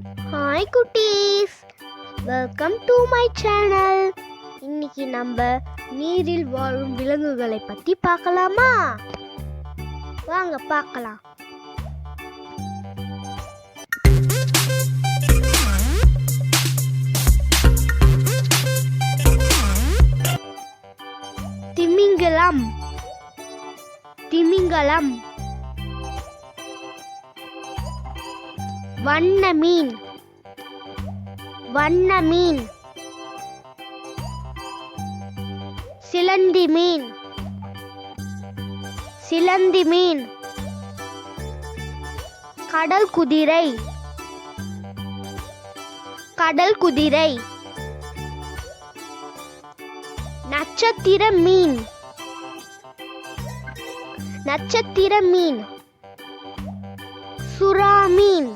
Hi குட்டீஸ், welcome to my channel. இன்னைக்கு நம்ம நீரில் வாழும் விலங்குகளை பத்தி பார்க்கலாமா? வாங்க பார்க்கலாம். திமிங்கலம், திமிங்கலம். வண்ண மீன், வண்ண மீன். சிலந்தி மீன், சிலந்தி மீன். கடல் குதிரை, கடல் குதிரை. நட்சத்திர மீன், நட்சத்திர மீன். சுறா மீன்,